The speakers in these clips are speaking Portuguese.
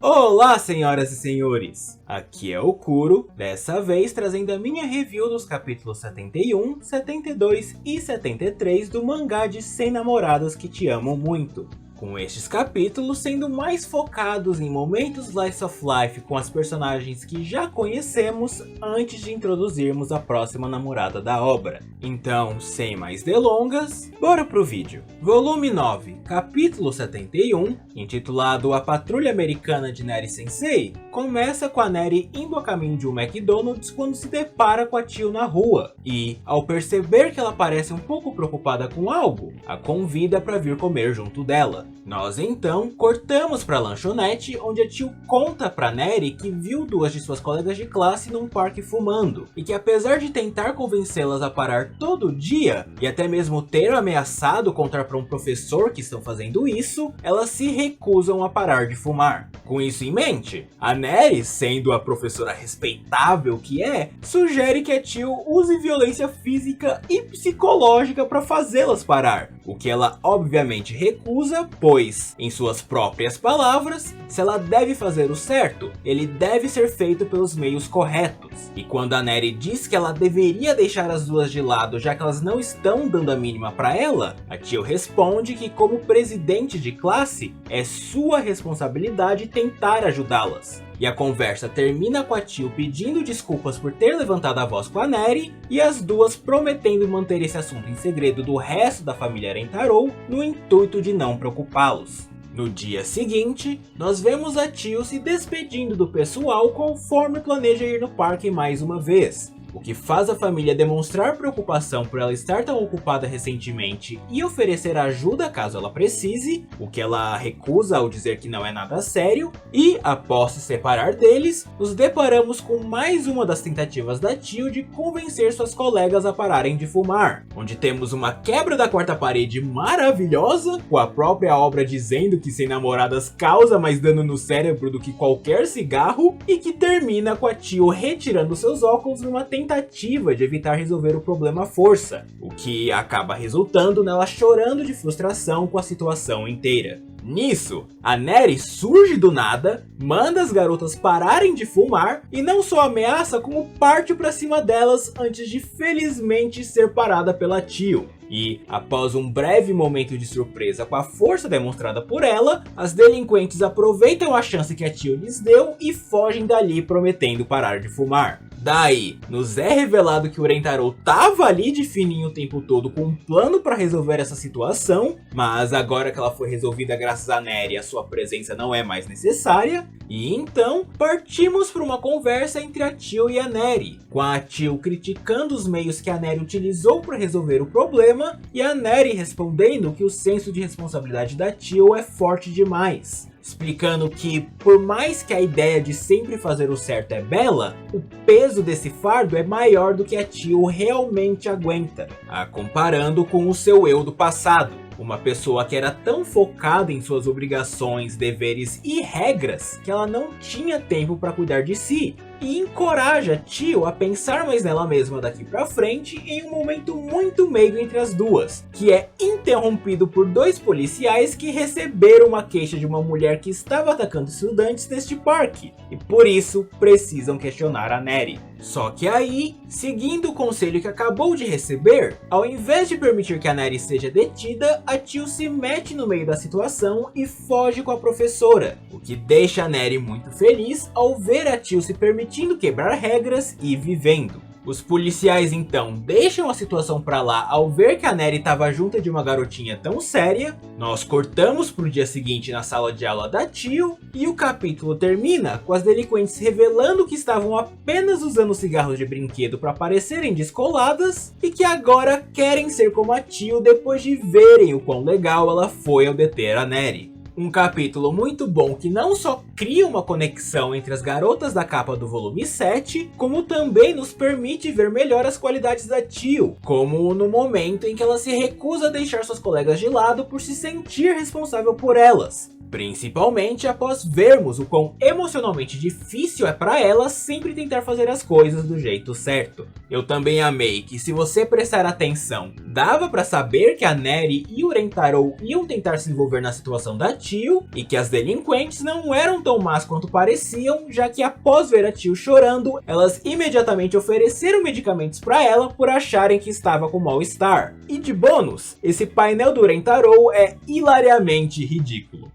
Olá, senhoras e senhores! Aqui é o Kuro, dessa vez trazendo a minha review dos capítulos 71, 72 e 73 do mangá de 100 namoradas que te amam muito. Com estes capítulos sendo mais focados em momentos slice of life com as personagens que já conhecemos antes de introduzirmos a próxima namorada da obra. Então, sem mais delongas, bora pro vídeo. Volume 9, capítulo 71, intitulado A Patrulha Americana de Neri Sensei, começa com a Neri indo a caminho de um McDonald's quando se depara com a Tio na rua e, ao perceber que ela parece um pouco preocupada com algo, a convida para vir comer junto dela. Nós então cortamos para a lanchonete, onde a Tio conta para Neri que viu duas de suas colegas de classe num parque fumando, e que apesar de tentar convencê-las a parar todo dia, e até mesmo ter ameaçado contar para um professor que estão fazendo isso, elas se recusam a parar de fumar. Com isso em mente, a Neri, sendo a professora respeitável que é, sugere que a Tio use violência física e psicológica para fazê-las parar, o que ela obviamente recusa, pois, em suas próprias palavras, se ela deve fazer o certo, ele deve ser feito pelos meios corretos. E quando a Neri diz que ela deveria deixar as duas de lado já que elas não estão dando a mínima para ela, a Tio responde que como presidente de classe, é sua responsabilidade tentar ajudá-las. E a conversa termina com a Tio pedindo desculpas por ter levantado a voz com a Neri e as duas prometendo manter esse assunto em segredo do resto da família Rentaro no intuito de não preocupá-los. No dia seguinte, nós vemos a Tio se despedindo do pessoal conforme planeja ir no parque mais uma vez. O que faz a família demonstrar preocupação por ela estar tão ocupada recentemente e oferecer ajuda caso ela precise, o que ela recusa ao dizer que não é nada sério, e após se separar deles, nos deparamos com mais uma das tentativas da Tio de convencer suas colegas a pararem de fumar, onde temos uma quebra da quarta parede maravilhosa, com a própria obra dizendo que sem namoradas causa mais dano no cérebro do que qualquer cigarro, e que termina com a Tio retirando seus óculos numa tentativa de evitar resolver o problema à força, o que acaba resultando nela chorando de frustração com a situação inteira. Nisso, a Neri surge do nada, manda as garotas pararem de fumar e não só ameaça como parte pra cima delas antes de felizmente ser parada pela Tio. E, após um breve momento de surpresa com a força demonstrada por ela, as delinquentes aproveitam a chance que a Tio lhes deu e fogem dali prometendo parar de fumar. Daí, nos é revelado que o Rentaro tava ali de fininho o tempo todo com um plano para resolver essa situação, mas agora que ela foi resolvida graças a Neri, a sua presença não é mais necessária, e então partimos para uma conversa entre a Tio e a Neri, com a Tio criticando os meios que a Neri utilizou para resolver o problema, e a Neri respondendo que o senso de responsabilidade da Tio é forte demais. Explicando que, por mais que a ideia de sempre fazer o certo é bela, o peso desse fardo é maior do que a Tio realmente aguenta, a comparando com o seu eu do passado. Uma pessoa que era tão focada em suas obrigações, deveres e regras que ela não tinha tempo para cuidar de si. E encoraja a Tio a pensar mais nela mesma daqui pra frente em um momento muito meigo entre as duas, que é interrompido por dois policiais que receberam uma queixa de uma mulher que estava atacando estudantes neste parque, e por isso precisam questionar a Neri. Só que aí, seguindo o conselho que acabou de receber, ao invés de permitir que a Neri seja detida, a Tio se mete no meio da situação e foge com a professora, o que deixa a Neri muito feliz ao ver a Tio se permitindo quebrar regras e vivendo. Os policiais então deixam a situação pra lá ao ver que a Neri estava junto de uma garotinha tão séria. Nós cortamos pro dia seguinte na sala de aula da Tio e o capítulo termina com as delinquentes revelando que estavam apenas usando cigarros de brinquedo para parecerem descoladas e que agora querem ser como a Tio depois de verem o quão legal ela foi ao deter a Neri. Um capítulo muito bom que não só cria uma conexão entre as garotas da capa do volume 7, como também nos permite ver melhor as qualidades da Tio, como no momento em que ela se recusa a deixar suas colegas de lado por se sentir responsável por elas. Principalmente após vermos o quão emocionante emocionalmente difícil é pra ela sempre tentar fazer as coisas do jeito certo. Eu também amei que, se você prestar atenção, dava pra saber que a Neri e o Rentaro iam tentar se envolver na situação da Tio, e que as delinquentes não eram tão más quanto pareciam, já que após ver a Tio chorando, elas imediatamente ofereceram medicamentos pra ela por acharem que estava com mal-estar. E de bônus, esse painel do Rentaro é hilariamente ridículo.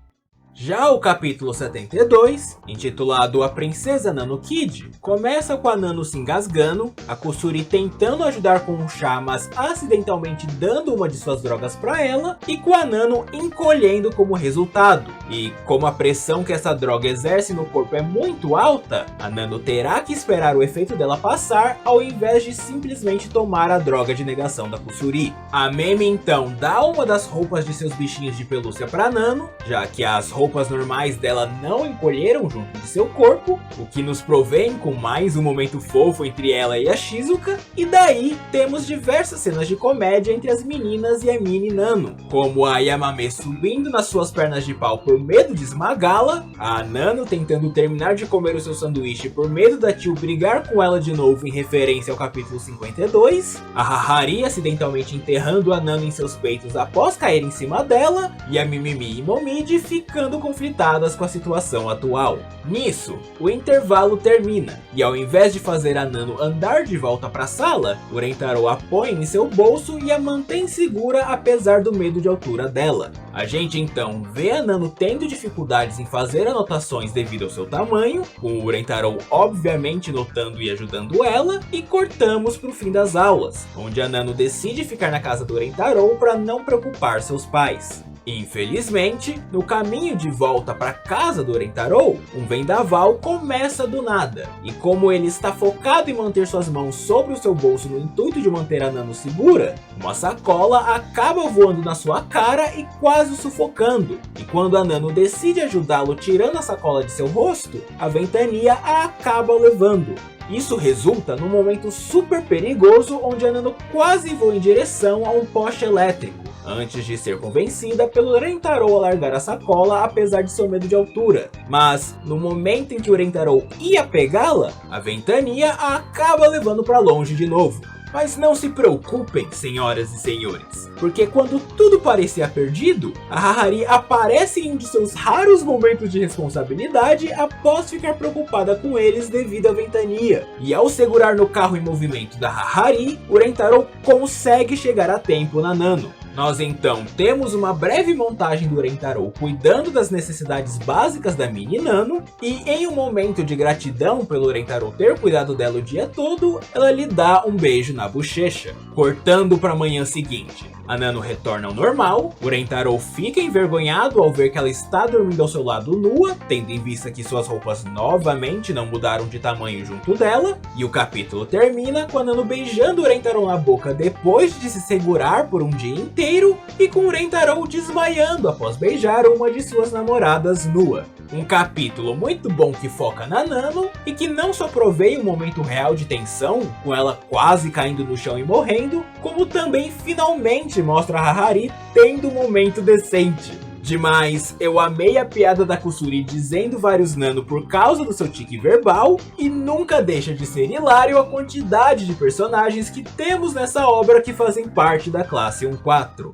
Já o capítulo 72, intitulado A Princesa Nano Kid, começa com a Nano se engasgando, a Kusuri tentando ajudar com um chá, mas acidentalmente dando uma de suas drogas para ela, e com a Nano encolhendo como resultado. E como a pressão que essa droga exerce no corpo é muito alta, a Nano terá que esperar o efeito dela passar, ao invés de simplesmente tomar a droga de negação da Kusuri. A Memi então dá uma das roupas de seus bichinhos de pelúcia para Nano, já que as roupas normais dela não encolheram junto de seu corpo, o que nos provém com mais um momento fofo entre ela e a Shizuka, e daí temos diversas cenas de comédia entre as meninas e a mini Nano, como a Yamame subindo nas suas pernas de pau por medo de esmagá-la, a Nano tentando terminar de comer o seu sanduíche por medo da Tio brigar com ela de novo em referência ao capítulo 52, a Hahari acidentalmente enterrando a Nano em seus peitos após cair em cima dela, e a Mimimi e Momiji ficando conflitadas com a situação atual. Nisso, o intervalo termina, e ao invés de fazer a Nano andar de volta para a sala, o Rentaro a põe em seu bolso e a mantém segura apesar do medo de altura dela. A gente então vê a Nano tendo dificuldades em fazer anotações devido ao seu tamanho, com o Rentaro obviamente notando e ajudando ela, e cortamos para o fim das aulas, onde a Nano decide ficar na casa do Rentaro para não preocupar seus pais. Infelizmente, no caminho de volta para casa do Rentaro, um vendaval começa do nada, e como ele está focado em manter suas mãos sobre o seu bolso no intuito de manter a Nano segura, uma sacola acaba voando na sua cara e quase o sufocando, e quando a Nano decide ajudá-lo tirando a sacola de seu rosto, a ventania a acaba levando. Isso resulta num momento super perigoso onde a Nano quase voa em direção a um poste elétrico, antes de ser convencida pelo Rentaro a largar a sacola apesar de seu medo de altura. Mas no momento em que o Rentaro ia pegá-la, a ventania a acaba levando para longe de novo. Mas não se preocupem, senhoras e senhores, porque quando tudo parecia perdido, a Hahari aparece em um de seus raros momentos de responsabilidade após ficar preocupada com eles devido à ventania. E ao segurar no carro em movimento da Hahari, o Rentaro consegue chegar a tempo na Nano. Nós então temos uma breve montagem do Rentaro cuidando das necessidades básicas da mini Nano, e em um momento de gratidão pelo Rentaro ter cuidado dela o dia todo, ela lhe dá um beijo na bochecha. Cortando para a manhã seguinte, a Nano retorna ao normal, o Rentaro fica envergonhado ao ver que ela está dormindo ao seu lado nua, tendo em vista que suas roupas novamente não mudaram de tamanho junto dela, e o capítulo termina com a Nano beijando o Rentaro na boca depois de se segurar por um dia inteiro, e com o Rentaro desmaiando após beijar uma de suas namoradas nua. Um capítulo muito bom que foca na Nano, e que não só provém um momento real de tensão, com ela quase caindo no chão e morrendo, como também finalmente mostra a Hahari tendo um momento decente. Demais, eu amei a piada da Kusuri dizendo vários Nano por causa do seu tique verbal, e nunca deixa de ser hilário a quantidade de personagens que temos nessa obra que fazem parte da classe 1-4.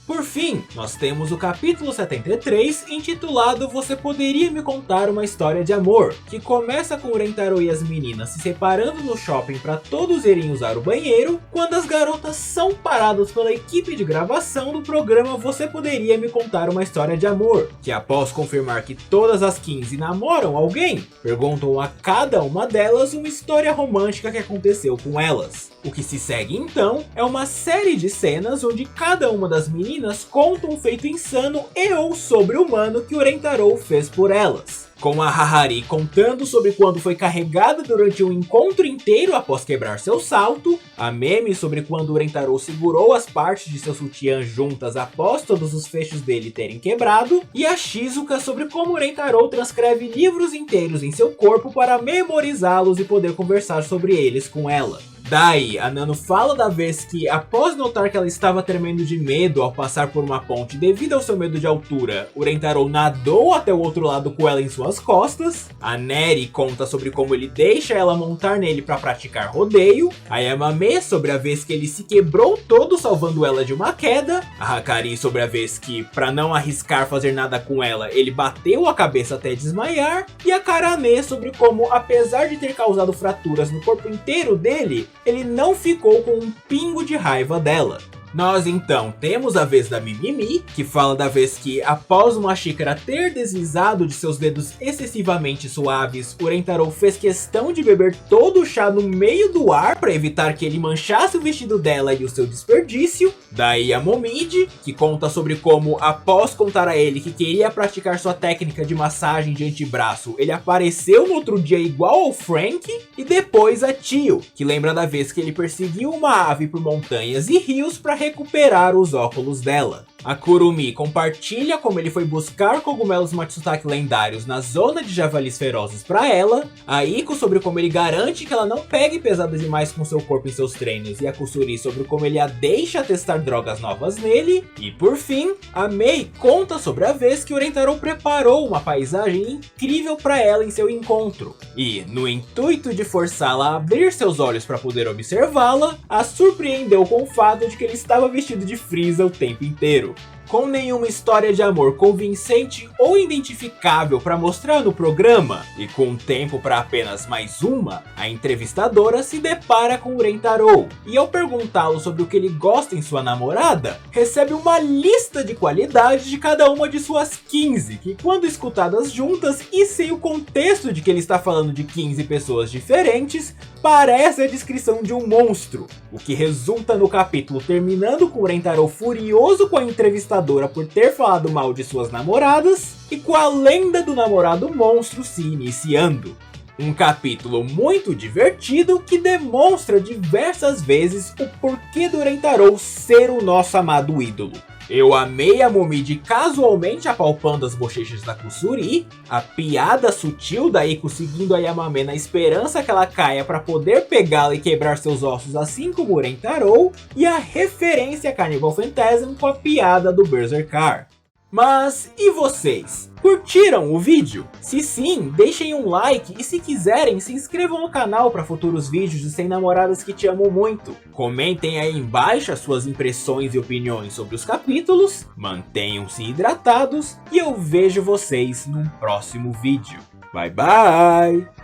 Por fim, nós temos o capítulo 73, intitulado Você Poderia Me Contar Uma História de Amor, que começa com o Rentaro e as meninas se separando no shopping para todos irem usar o banheiro, quando as garotas são paradas pela equipe de gravação do programa Você Poderia Me Contar Uma História de Amor, que após confirmar que todas as 15 namoram alguém, perguntam a cada uma delas uma história romântica que aconteceu com elas. O que se segue então é uma série de cenas onde cada uma das meninas conta um feito insano e ou sobre-humano que o Rentaro fez por elas. Com a Hahari contando sobre quando foi carregada durante um encontro inteiro após quebrar seu salto, a Memi sobre quando o Rentaro segurou as partes de seu sutiã juntas após todos os fechos dele terem quebrado, e a Shizuka sobre como o Rentaro transcreve livros inteiros em seu corpo para memorizá-los e poder conversar sobre eles com ela. Daí, a Nano fala da vez que, após notar que ela estava tremendo de medo ao passar por uma ponte devido ao seu medo de altura, o Rentaro nadou até o outro lado com ela em suas costas. A Neri conta sobre como ele deixa ela montar nele para praticar rodeio. A Yamame sobre a vez que ele se quebrou todo salvando ela de uma queda. A Hakari sobre a vez que, para não arriscar fazer nada com ela, ele bateu a cabeça até desmaiar. E a Karane sobre como, apesar de ter causado fraturas no corpo inteiro dele, ele não ficou com um pingo de raiva dela. Nós então temos a vez da Mimimi, que fala da vez que, após uma xícara ter deslizado de seus dedos excessivamente suaves, o Rentaro fez questão de beber todo o chá no meio do ar para evitar que ele manchasse o vestido dela e o seu desperdício. Daí a Momiji, que conta sobre como, após contar a ele que queria praticar sua técnica de massagem de antebraço, ele apareceu no outro dia igual ao Frank. E depois a Tio, que lembra da vez que ele perseguiu uma ave por montanhas e rios para recuperar os óculos dela. A Kurumi compartilha como ele foi buscar cogumelos Matsutake lendários na zona de javalis ferozes para ela. A Iko sobre como ele garante que ela não pegue pesado demais com seu corpo em seus treinos. E a Kusuri sobre como ele a deixa testar drogas novas nele. E por fim, a Mei conta sobre a vez que o Rentaro preparou uma paisagem incrível para ela em seu encontro. E, no intuito de forçá-la a abrir seus olhos para poder observá-la, a surpreendeu com o fato de que ele estava vestido de Frieza o tempo inteiro. Com nenhuma história de amor convincente ou identificável para mostrar no programa, e com tempo para apenas mais uma, a entrevistadora se depara com o Rentaro, e ao perguntá-lo sobre o que ele gosta em sua namorada, recebe uma lista de qualidades de cada uma de suas 15, que quando escutadas juntas e sem o contexto de que ele está falando de 15 pessoas diferentes, parece a descrição de um monstro, o que resulta no capítulo terminando com o Rentaro furioso com a entrevistadora por ter falado mal de suas namoradas e com a lenda do namorado monstro se iniciando. Um capítulo muito divertido que demonstra diversas vezes o porquê do Rentaro ser o nosso amado ídolo. Eu amei a Momiji casualmente apalpando as bochechas da Kusuri, a piada sutil da Iko seguindo a Yamame na esperança que ela caia para poder pegá-la e quebrar seus ossos assim como o Rentaro, e a referência a Carnival Phantasm com a piada do Berserker. Mas e vocês? Curtiram o vídeo? Se sim, deixem um like e se quiserem, se inscrevam no canal para futuros vídeos de 100 namoradas que te amo muito. Comentem aí embaixo as suas impressões e opiniões sobre os capítulos, mantenham-se hidratados e eu vejo vocês num próximo vídeo. Bye bye!